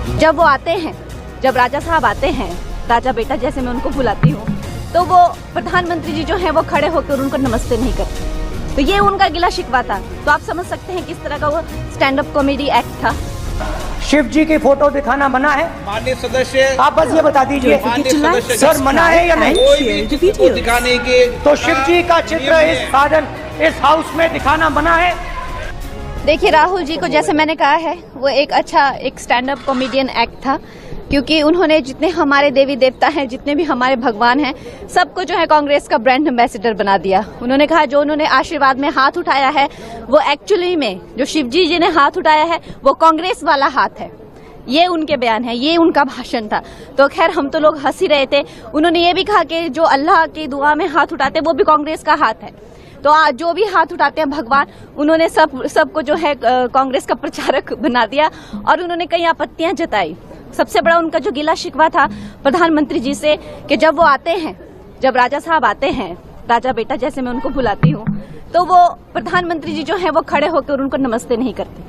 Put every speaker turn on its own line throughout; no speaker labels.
जब वो आते हैं, जब राजा साहब आते हैं, राजा बेटा जैसे मैं उनको बुलाती हूँ, तो वो प्रधानमंत्री जी जो हैं वो खड़े होकर उनको नमस्ते नहीं करते। तो ये उनका गिला शिकवा था। तो आप समझ सकते हैं किस तरह का वो स्टैंड अप कॉमेडी एक्ट था।
शिव जी की फोटो दिखाना मना है?
माननीय सदस्य,
आप बस ये बता दीजिए सर, मना है या नहीं?
कोई भी चित्र को दिखाने के
तो शिव जी का चित्र इस हाउस में दिखाना मना है?
देखिए, राहुल जी को जैसे मैंने कहा है, वो एक स्टैंड अप कॉमेडियन एक्ट था, क्योंकि उन्होंने जितने हमारे देवी देवता हैं, जितने भी हमारे भगवान हैं, सबको जो है कांग्रेस का ब्रांड एम्बेसडर बना दिया। उन्होंने कहा जो उन्होंने आशीर्वाद में हाथ उठाया है, वो एक्चुअली में जो शिव जी ने हाथ उठाया है वो कांग्रेस वाला हाथ है। ये उनके बयान है, ये उनका भाषण था। तो खैर हम तो लोग हंस ही रहे थे। उन्होंने ये भी कहा कि जो अल्लाह की दुआ में हाथ उठाते वो भी कांग्रेस का हाथ है। तो आज जो भी हाथ उठाते हैं भगवान, उन्होंने सबको जो है कांग्रेस का प्रचारक बना दिया और उन्होंने कई आपत्तियां जताई। सबसे बड़ा उनका जो गिला शिकवा था प्रधानमंत्री जी से कि जब वो आते हैं, जब राजा साहब आते हैं, राजा बेटा जैसे मैं उनको बुलाती हूँ, तो वो प्रधानमंत्री जी जो हैं वो खड़े होकर उनको नमस्ते नहीं करते।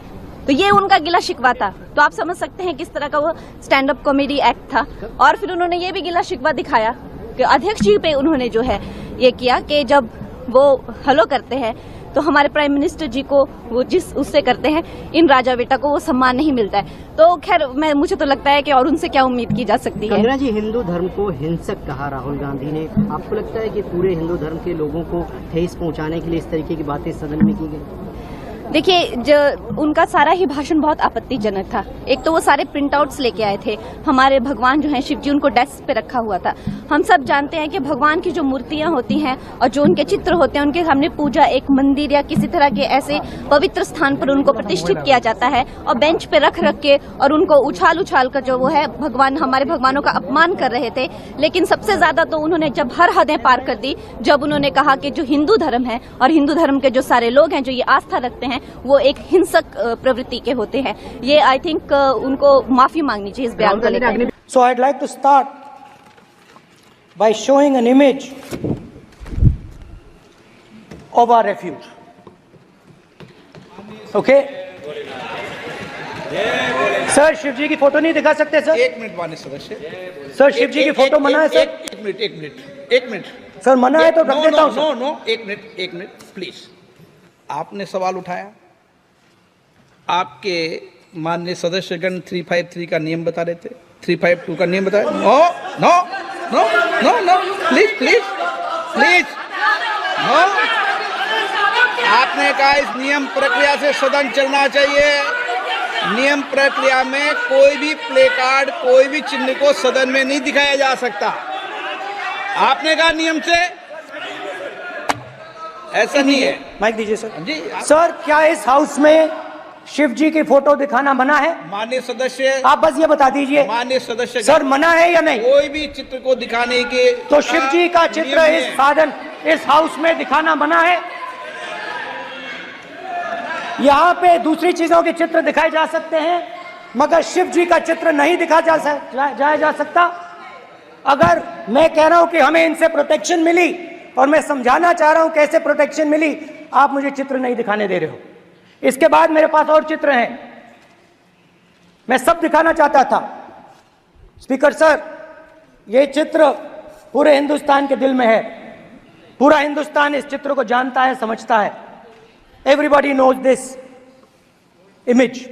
तो ये उनका गिला शिकवा था। तो आप समझ सकते हैं किस तरह का वो स्टैंड अप कॉमेडी एक्ट था। और फिर उन्होंने ये भी गिला शिकवा दिखाया कि अध्यक्ष जी पे उन्होंने जो है ये किया कि जब वो हेलो करते हैं तो हमारे प्राइम मिनिस्टर जी को वो जिस उससे करते हैं, इन राजा बेटा को वो सम्मान नहीं मिलता है। तो खैर मुझे तो लगता है कि और उनसे क्या उम्मीद की जा सकती है।
कंगना जी, हिंदू धर्म को हिंसक कहा राहुल गांधी ने। आपको लगता है कि पूरे हिंदू धर्म के लोगों को ठेस पहुंचाने के लिए इस तरीके की बातें सदन में की गई?
देखिए, जो उनका सारा ही भाषण बहुत आपत्तिजनक था। एक तो वो सारे प्रिंट आउट्स लेके आए थे, हमारे भगवान जो हैं शिव जी, उनको डेस्क पे रखा हुआ था। हम सब जानते हैं कि भगवान की जो मूर्तियां होती हैं और जो उनके चित्र होते हैं, उनके सामने पूजा एक मंदिर या किसी तरह के ऐसे पवित्र स्थान पर उनको प्रतिष्ठित किया जाता है और बेंच पे रख के और उनको उछाल कर जो वो है हमारे भगवानों का अपमान कर रहे थे। लेकिन सबसे ज्यादा तो उन्होंने जब हर हदें पार कर दी, जब उन्होंने कहा कि जो हिंदू धर्म है और हिंदू धर्म के जो सारे लोग हैं जो ये आस्था रखते हैं, वो एक हिंसक प्रवृत्ति के होते हैं। ये आई थिंक उनको माफी मांगनी चाहिए इस बयान को लेकर।
So I'd like to start by showing an image of our refuge. Okay? Sir, Shiv ji की फोटो नहीं दिखा सकते सर?
एक मिनट माननीय सदस्य।
सर, शिव जी की फोटो मना है सर?
एक मिनट
सर, मना है तो रख देता हूं सर।
नो, एक मिनट प्लीज। आपने सवाल उठाया, आपके माननीय सदस्यगण 353 का नियम बता रहे थे, 352 का नियम बताया। No, please no. आपने कहा इस नियम प्रक्रिया से सदन चलना चाहिए। नियम प्रक्रिया में कोई भी प्ले कार्ड, कोई भी चिन्ह को सदन में नहीं दिखाया जा सकता। आपने कहा नियम से, ऐसा नहीं है।
माइक दीजिए सर।
जी
सर, क्या इस हाउस में शिव जी की फोटो दिखाना मना है?
माननीय सदस्य,
आप बस ये बता दीजिए
माननीय सदस्य
सर, मना है या नहीं?
कोई भी चित्र को दिखाने के
तो शिव जी का चित्र इस हाउस में दिखाना मना है? यहाँ पे दूसरी चीजों के चित्र दिखाए जा सकते हैं, मगर शिव जी का चित्र नहीं दिखाया जा सकता। अगर मैं कह रहा हूं कि हमें इनसे प्रोटेक्शन मिली और मैं समझाना चाह रहा हूं कैसे प्रोटेक्शन मिली, आप मुझे चित्र नहीं दिखाने दे रहे हो। इसके बाद मेरे पास और चित्र हैं, मैं सब दिखाना चाहता था। स्पीकर सर, ये चित्र पूरे हिंदुस्तान के दिल में है। पूरा हिंदुस्तान इस चित्र को जानता है, समझता है। Everybody knows this image.